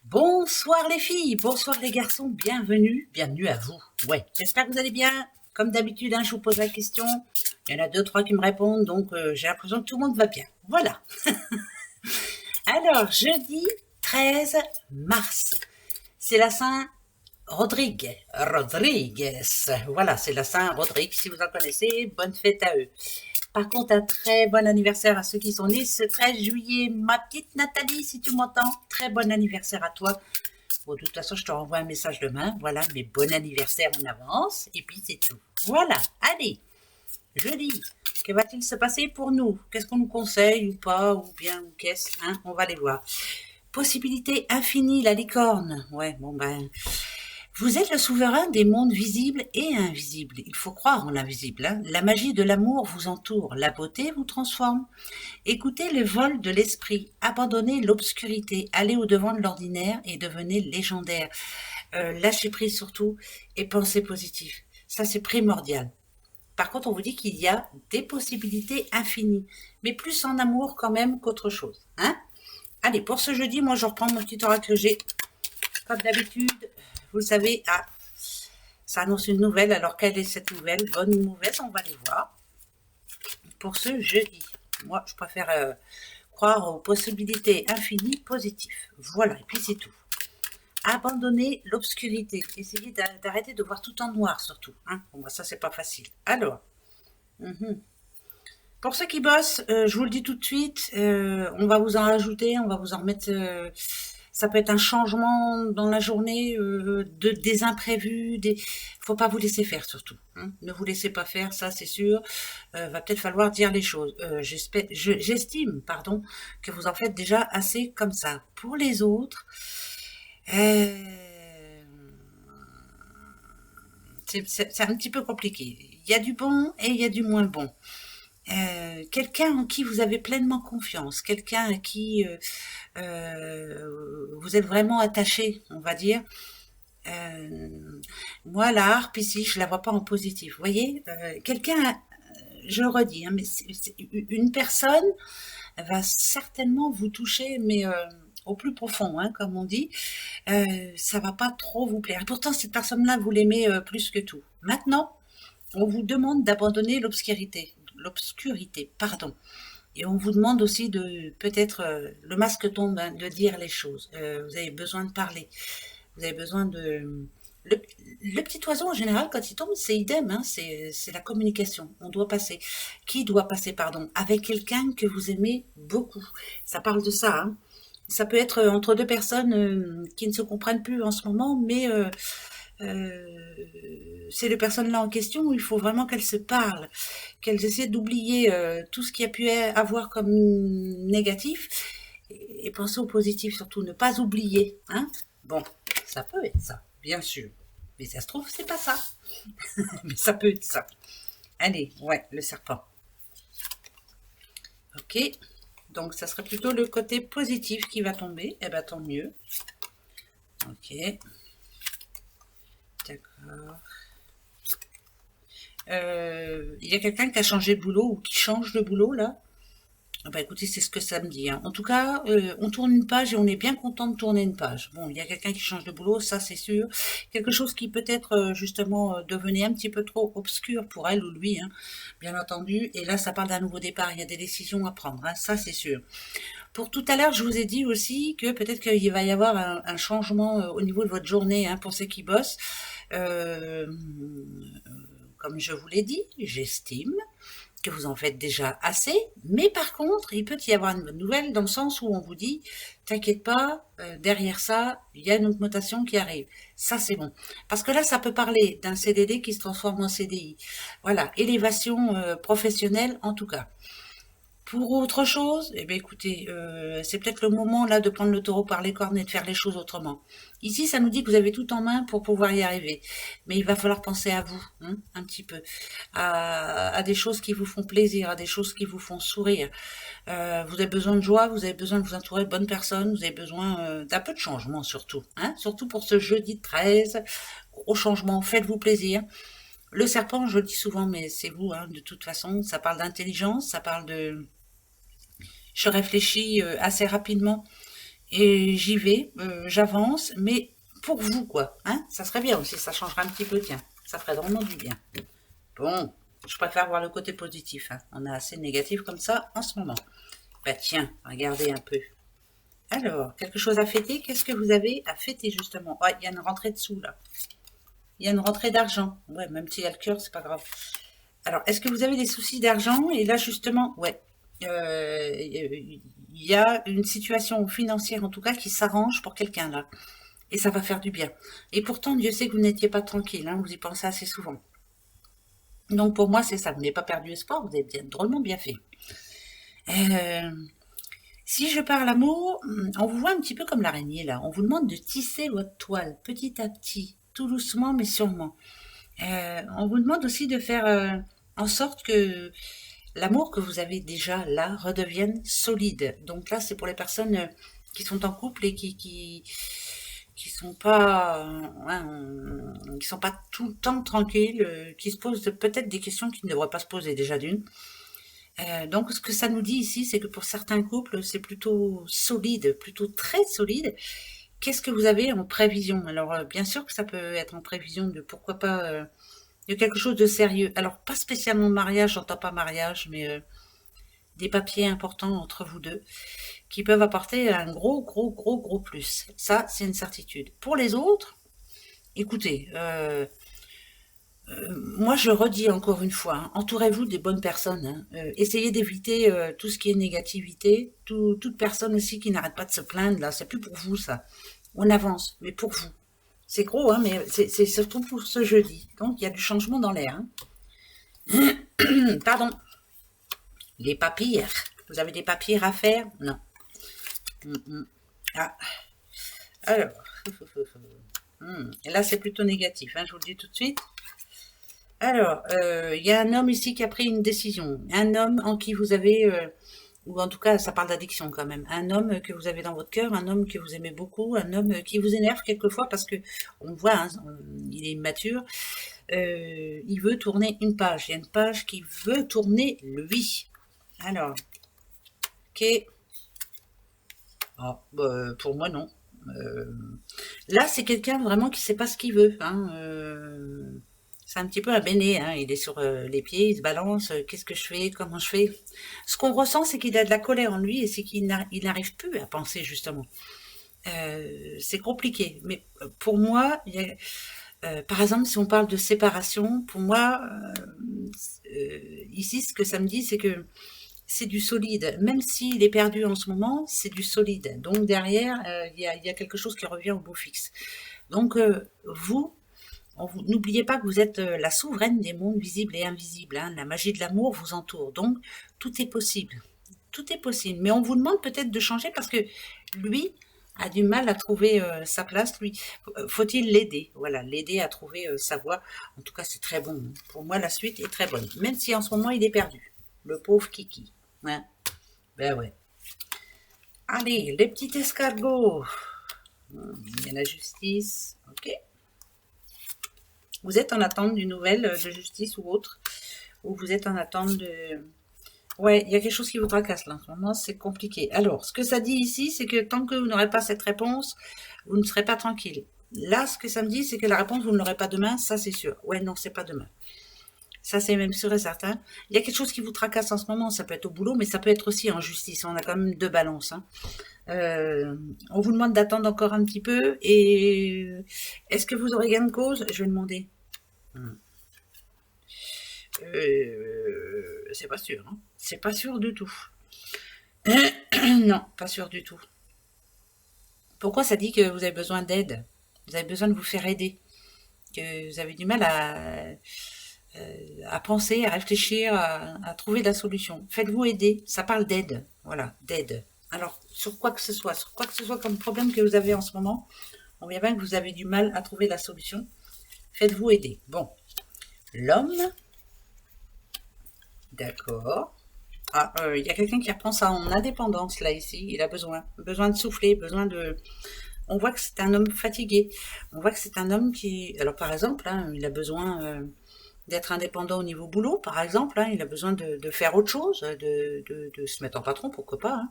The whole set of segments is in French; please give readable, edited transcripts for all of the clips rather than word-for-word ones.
Bonsoir les filles, bonsoir les garçons, bienvenue à vous. Ouais, j'espère que vous allez bien. Comme d'habitude, je vous pose la question. Il y en a deux, trois qui me répondent, donc j'ai l'impression que tout le monde va bien. Voilà. Alors, jeudi 13 mars, c'est la Saint Rodrigue. Rodriguez. Voilà, c'est la Saint Rodrigue. Si vous en connaissez, bonne fête à eux. Par contre, un très bon anniversaire à ceux qui sont nés ce 13 juillet. Ma petite Nathalie, si tu m'entends, très bon anniversaire à toi. Bon, de toute façon, je te renvoie un message demain. Voilà, mais bon anniversaire en avance. Et puis, c'est tout. Voilà, allez, jeudi. Que va-t-il se passer pour nous? Qu'est-ce qu'on nous conseille ou pas? Ou bien, ou qu'est-ce, hein? On va les voir. Possibilité infinie, la licorne. Ouais, bon ben... Vous êtes le souverain des mondes visibles et invisibles. Il faut croire en l'invisible. Hein. La magie de l'amour vous entoure. La beauté vous transforme. Écoutez le vol de l'esprit. Abandonnez l'obscurité. Allez au-devant de l'ordinaire et devenez légendaire. Lâchez prise surtout et pensez positif. Ça, c'est primordial. Par contre, on vous dit qu'il y a des possibilités infinies. Mais plus en amour quand même qu'autre chose. Hein. Allez, pour ce jeudi, moi, je reprends mon petit oracle G. Comme d'habitude, vous le savez, ça annonce une nouvelle. Alors, quelle est cette nouvelle? Bonne ou mauvaise? On va les voir. Pour ce jeudi, moi, je préfère croire aux possibilités infinies positives. Voilà, et puis c'est tout. Abandonner l'obscurité. Essayez d'arrêter de voir tout en noir, surtout. Hein. Bon, moi, ça, c'est pas facile. Alors, pour ceux qui bossent, je vous le dis tout de suite, on va vous en rajouter, on va vous en remettre... ça peut être un changement dans la journée, des imprévus, faut pas vous laisser faire surtout. Hein. Ne vous laissez pas faire, ça c'est sûr. Va peut-être falloir dire les choses. J'estime, pardon, que vous en faites déjà assez comme ça. Pour les autres, c'est un petit peu compliqué. Il y a du bon et il y a du moins bon. Quelqu'un en qui vous avez pleinement confiance, quelqu'un à qui vous êtes vraiment attaché, on va dire. Moi, la harpe ici, je la vois pas en positif. Vous voyez, quelqu'un, je le redis, hein, mais une personne va certainement vous toucher, mais au plus profond, hein, comme on dit. Ça va pas trop vous plaire. Et pourtant, cette personne-là, vous l'aimez plus que tout. Maintenant, on vous demande d'abandonner l'obscurité, pardon. Et on vous demande aussi de, peut-être, le masque tombe, hein, de dire les choses. Vous avez besoin de parler. Vous avez besoin de... Le petit oiseau, en général, quand il tombe, c'est idem, hein, c'est la communication. On doit passer. Qui doit passer, pardon? Avec quelqu'un que vous aimez beaucoup. Ça parle de ça, hein. Ça peut être entre deux personnes qui ne se comprennent plus en ce moment, mais c'est les personnes-là en question où il faut vraiment qu'elles se parlent, qu'elles essaient d'oublier tout ce qui a pu avoir comme négatif et penser au positif surtout, ne pas oublier. Hein. Bon, ça peut être ça, bien sûr. Mais ça se trouve, c'est pas ça. Mais ça peut être ça. Allez, ouais, le serpent. Ok, donc ça serait plutôt le côté positif qui va tomber. Eh ben tant mieux. Ok. D'accord. Il y a quelqu'un qui a changé de boulot ou qui change de boulot là? Ah bah écoutez, c'est ce que ça me dit. Hein. En tout cas, on tourne une page et on est bien content de tourner une page. Bon, il y a quelqu'un qui change de boulot, ça c'est sûr. Quelque chose qui peut-être justement devenait un petit peu trop obscur pour elle ou lui, hein, bien entendu. Et là, ça parle d'un nouveau départ. Il y a des décisions à prendre, hein, ça c'est sûr. Pour tout à l'heure, je vous ai dit aussi que peut-être qu'il va y avoir un changement au niveau de votre journée, hein, pour ceux qui bossent. Euh, Comme je vous l'ai dit, j'estime que vous en faites déjà assez, mais par contre, il peut y avoir une bonne nouvelle dans le sens où on vous dit, t'inquiète pas, derrière ça, il y a une augmentation qui arrive. Ça, c'est bon. Parce que là, ça peut parler d'un CDD qui se transforme en CDI. Voilà, élévation professionnelle en tout cas. Pour autre chose, eh bien écoutez, c'est peut-être le moment là de prendre le taureau par les cornes et de faire les choses autrement. Ici, ça nous dit que vous avez tout en main pour pouvoir y arriver. Mais il va falloir penser à vous, hein, un petit peu, à des choses qui vous font plaisir, à des choses qui vous font sourire. Vous avez besoin de joie, vous avez besoin de vous entourer de bonnes personnes, vous avez besoin d'un peu de changement surtout. Hein, surtout pour ce jeudi 13, gros changement, faites-vous plaisir. Le serpent, je le dis souvent, mais c'est vous, hein, de toute façon, ça parle d'intelligence, ça parle de... Je réfléchis assez rapidement et j'y vais, j'avance, mais pour vous, quoi. Hein, ça serait bien aussi, ça changera un petit peu, tiens. Ça ferait vraiment du bien. Bon, je préfère voir le côté positif. Hein. On a assez de négatif comme ça en ce moment. Bah tiens, regardez un peu. Alors, quelque chose à fêter? Qu'est-ce que vous avez à fêter justement? Ouais, il y a une rentrée dessous là. Il y a une rentrée d'argent. Ouais, même s'il y a le cœur, c'est pas grave. Alors, est-ce que vous avez des soucis d'argent? Et là, justement, ouais, il y a une situation financière, en tout cas, qui s'arrange pour quelqu'un, là. Et ça va faire du bien. Et pourtant, Dieu sait que vous n'étiez pas tranquille, hein, vous y pensez assez souvent. Donc, pour moi, c'est ça. Vous n'avez pas perdu espoir, vous avez bien, drôlement bien fait. Euh, Si je parle amour, on vous voit un petit peu comme l'araignée, là. On vous demande de tisser votre toile, petit à petit, tout doucement, mais sûrement. On vous demande aussi de faire en sorte que l'amour que vous avez déjà là redevienne solide. Donc là, c'est pour les personnes qui sont en couple et qui sont pas qui sont pas tout le temps tranquilles, qui se posent peut-être des questions qui ne devraient pas se poser déjà d'une. Donc ce que ça nous dit ici, c'est que pour certains couples, c'est plutôt solide, plutôt très solide. Qu'est-ce que vous avez en prévision? Alors bien sûr que ça peut être en prévision de pourquoi pas de quelque chose de sérieux. Alors pas spécialement mariage, j'entends pas mariage, mais des papiers importants entre vous deux qui peuvent apporter un gros plus. Ça, c'est une certitude. Pour les autres, écoutez, moi je redis encore une fois, hein, entourez-vous des bonnes personnes. Hein. Essayez d'éviter tout ce qui est négativité, toute personne aussi qui n'arrête pas de se plaindre, là, c'est plus pour vous ça. On avance, mais pour vous. C'est gros, hein, mais c'est surtout pour ce jeudi. Donc il y a du changement dans l'air. Hein. Pardon. Les papiers. Vous avez des papiers à faire? Non. Ah, alors. Là, c'est plutôt négatif, hein, je vous le dis tout de suite. Alors, il y a un homme ici qui a pris une décision. Un homme en qui vous avez, ou en tout cas, ça parle d'addiction quand même. Un homme que vous avez dans votre cœur, un homme que vous aimez beaucoup, un homme qui vous énerve quelquefois parce que, on voit, hein, il est immature. Il veut tourner une page. Il y a une page qui veut tourner lui. Alors, ok. Ah, bah, pour moi, non. Là, c'est quelqu'un vraiment qui sait pas ce qu'il veut. Hein. C'est un petit peu un béné. Hein. Il est sur les pieds, il se balance. Qu'est-ce que je fais? Comment je fais? Ce qu'on ressent, c'est qu'il a de la colère en lui et c'est qu'il n'arrive plus à penser, justement. C'est compliqué. Mais pour moi, par exemple, si on parle de séparation, pour moi, ici, ce que ça me dit, c'est que c'est du solide. Même s'il est perdu en ce moment, c'est du solide. Donc derrière, il y a quelque chose qui revient au beau fixe. Donc n'oubliez pas que vous êtes la souveraine des mondes visibles et invisibles. Hein. La magie de l'amour vous entoure. Donc tout est possible. Tout est possible. Mais on vous demande peut-être de changer parce que lui a du mal à trouver sa place. Lui, faut-il l'aider? Voilà, l'aider à trouver sa voie. En tout cas, c'est très bon. Pour moi, la suite est très bonne. Même si en ce moment, il est perdu. Le pauvre Kiki. Ouais. Ben ouais. Allez, les petits escargots. Il y a la justice. Ok. Vous êtes en attente d'une nouvelle de justice ou autre. Ou vous êtes en attente de... Ouais, il y a quelque chose qui vous tracasse là en ce moment, c'est compliqué. Alors, ce que ça dit ici, c'est que tant que vous n'aurez pas cette réponse, vous ne serez pas tranquille. Là, ce que ça me dit, c'est que la réponse, vous ne l'aurez pas demain, ça c'est sûr. Ouais, non, c'est pas demain. Ça, c'est même sûr et certain. Il y a quelque chose qui vous tracasse en ce moment, ça peut être au boulot, mais ça peut être aussi en justice. On a quand même deux balances. Hein. On vous demande d'attendre encore un petit peu. Et est-ce que vous aurez gain de cause? Je vais demander. C'est pas sûr. Hein. C'est pas sûr du tout. Non, pas sûr du tout. Pourquoi ça dit que vous avez besoin d'aide? Vous avez besoin de vous faire aider. Que vous avez du mal à penser, à réfléchir, à trouver la solution. Faites-vous aider. Ça parle d'aide. Voilà, d'aide. Alors, sur quoi que ce soit comme problème que vous avez en ce moment, on voit bien que vous avez du mal à trouver la solution. Faites-vous aider. Bon. L'homme. D'accord. Ah, il y a quelqu'un qui reprend ça en indépendance, là, ici. Il a besoin de souffler, besoin de... On voit que c'est un homme fatigué. On voit que c'est un homme qui... Alors, par exemple, hein, il a besoin d'être indépendant au niveau boulot, par exemple. Hein, il a besoin de faire autre chose, de se mettre en patron, pourquoi pas. Hein.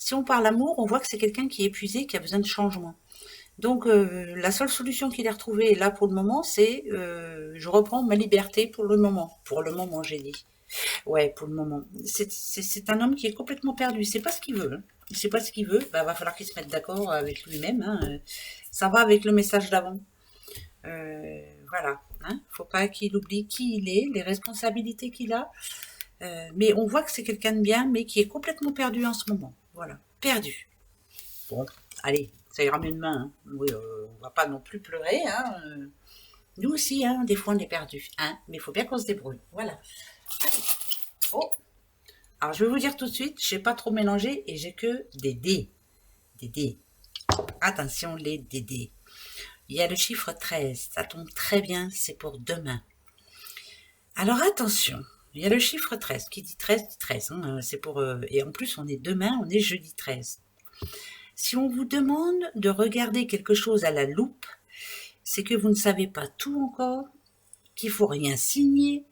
Si on parle amour, on voit que c'est quelqu'un qui est épuisé, qui a besoin de changement. Donc, la seule solution qu'il ait retrouvée là pour le moment, c'est je reprends ma liberté pour le moment. Pour le moment, j'ai dit. Ouais, pour le moment. C'est un homme qui est complètement perdu. Il sait pas ce qu'il veut, hein. Il sait pas ce qu'il veut. Bah, va falloir qu'il se mette d'accord avec lui-même, hein. Ça va avec le message d'avant. Voilà. Hein. Faut pas qu'il oublie qui il est, les responsabilités qu'il a. Mais on voit que c'est quelqu'un de bien, mais qui est complètement perdu en ce moment. Voilà. Perdu. Bon, allez, ça ira mieux demain, hein. Oui, on va pas non plus pleurer, hein. Nous aussi, hein, des fois on est perdu, hein. Mais il faut bien qu'on se débrouille. Voilà. Allez. Oh. Alors je vais vous dire tout de suite, je n'ai pas trop mélangé et j'ai que des dés. Des dés. Attention les dés. Il y a le chiffre 13, ça tombe très bien, c'est pour demain. Alors attention, il y a le chiffre 13 qui dit 13, dit 13. Hein, c'est pour, et en plus on est demain, on est jeudi 13. Si on vous demande de regarder quelque chose à la loupe, c'est que vous ne savez pas tout encore, qu'il faut rien signer,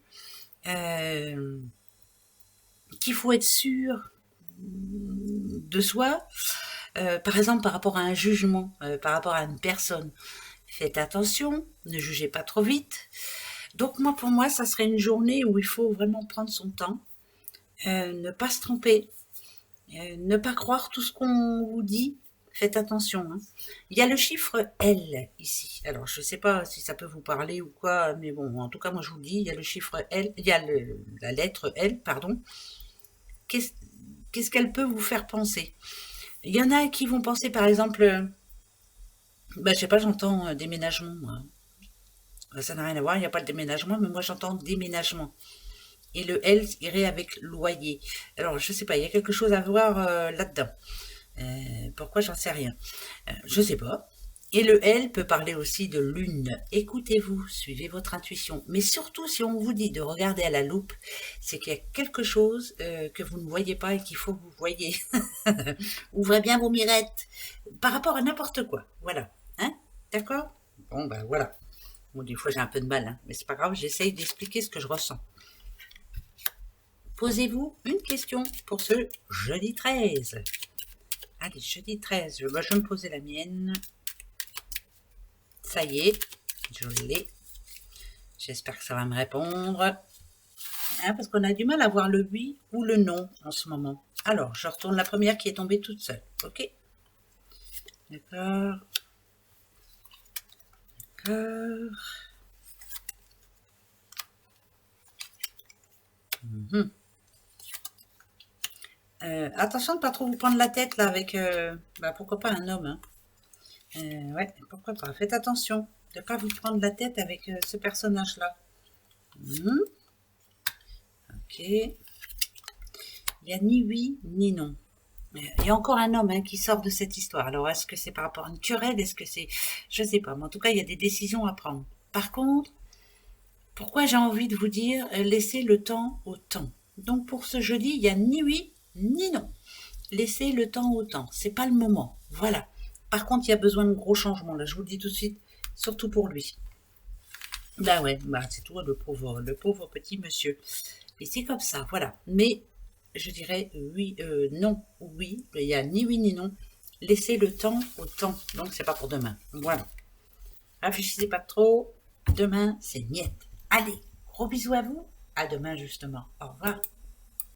qu'il faut être sûr de soi, par exemple par rapport à un jugement, par rapport à une personne. Faites attention, ne jugez pas trop vite. Donc moi, pour moi, ça serait une journée où il faut vraiment prendre son temps, ne pas se tromper, ne pas croire tout ce qu'on vous dit. Faites attention, hein. Il y a le chiffre L ici. Alors, je ne sais pas si ça peut vous parler ou quoi, mais bon, en tout cas, moi, je vous le dis, il y a le chiffre L, il y a la lettre L, pardon. Qu'est-ce qu'elle peut vous faire penser? Il y en a qui vont penser, par exemple, je sais pas, j'entends déménagement, moi. Ça n'a rien à voir, il n'y a pas de déménagement, mais moi, j'entends déménagement. Et le L irait avec loyer. Alors, je sais pas, il y a quelque chose à voir là-dedans. Pourquoi, j'en sais rien. Je sais pas. Et le L peut parler aussi de lune. Écoutez-vous, suivez votre intuition. Mais surtout, si on vous dit de regarder à la loupe, c'est qu'il y a quelque chose que vous ne voyez pas et qu'il faut que vous voyez. Ouvrez bien vos mirettes. Par rapport à n'importe quoi. Voilà. Hein? D'accord? Bon, ben voilà. Bon, des fois, j'ai un peu de mal, hein, mais c'est pas grave, j'essaye d'expliquer ce que je ressens. Posez-vous une question pour ce jeudi 13. Allez, jeudi 13, moi je vais me poser la mienne. Ça y est, je l'ai. J'espère que ça va me répondre. Hein, parce qu'on a du mal à voir le oui ou le non en ce moment. Alors, je retourne la première qui est tombée toute seule. Ok? D'accord. D'accord. Attention de ne pas trop vous prendre la tête là avec, pourquoi pas un homme, hein. Ouais, pourquoi pas. Faites attention de ne pas vous prendre la tête avec ce personnage-là. Ok. Il n'y a ni oui ni non. Il y a encore un homme, hein, qui sort de cette histoire. Alors, est-ce que c'est par rapport à une querelle? Est-ce que c'est... Je ne sais pas. Mais en tout cas, il y a des décisions à prendre. Par contre, pourquoi j'ai envie de vous dire laissez le temps au temps. Donc, pour ce jeudi, il n'y a ni oui ni non. Laissez le temps au temps. C'est pas le moment. Voilà. Par contre, il y a besoin de gros changements. Là, je vous le dis tout de suite. Surtout pour lui. Bah ouais, c'est tout, le pauvre petit monsieur. Et c'est comme ça, voilà. Mais je dirais oui, non, oui. Il n'y a ni oui ni non. Laissez le temps au temps. Donc, c'est pas pour demain. Voilà. Réfléchissez pas trop. Demain, c'est niette. Allez, gros bisous à vous. À demain, justement. Au revoir.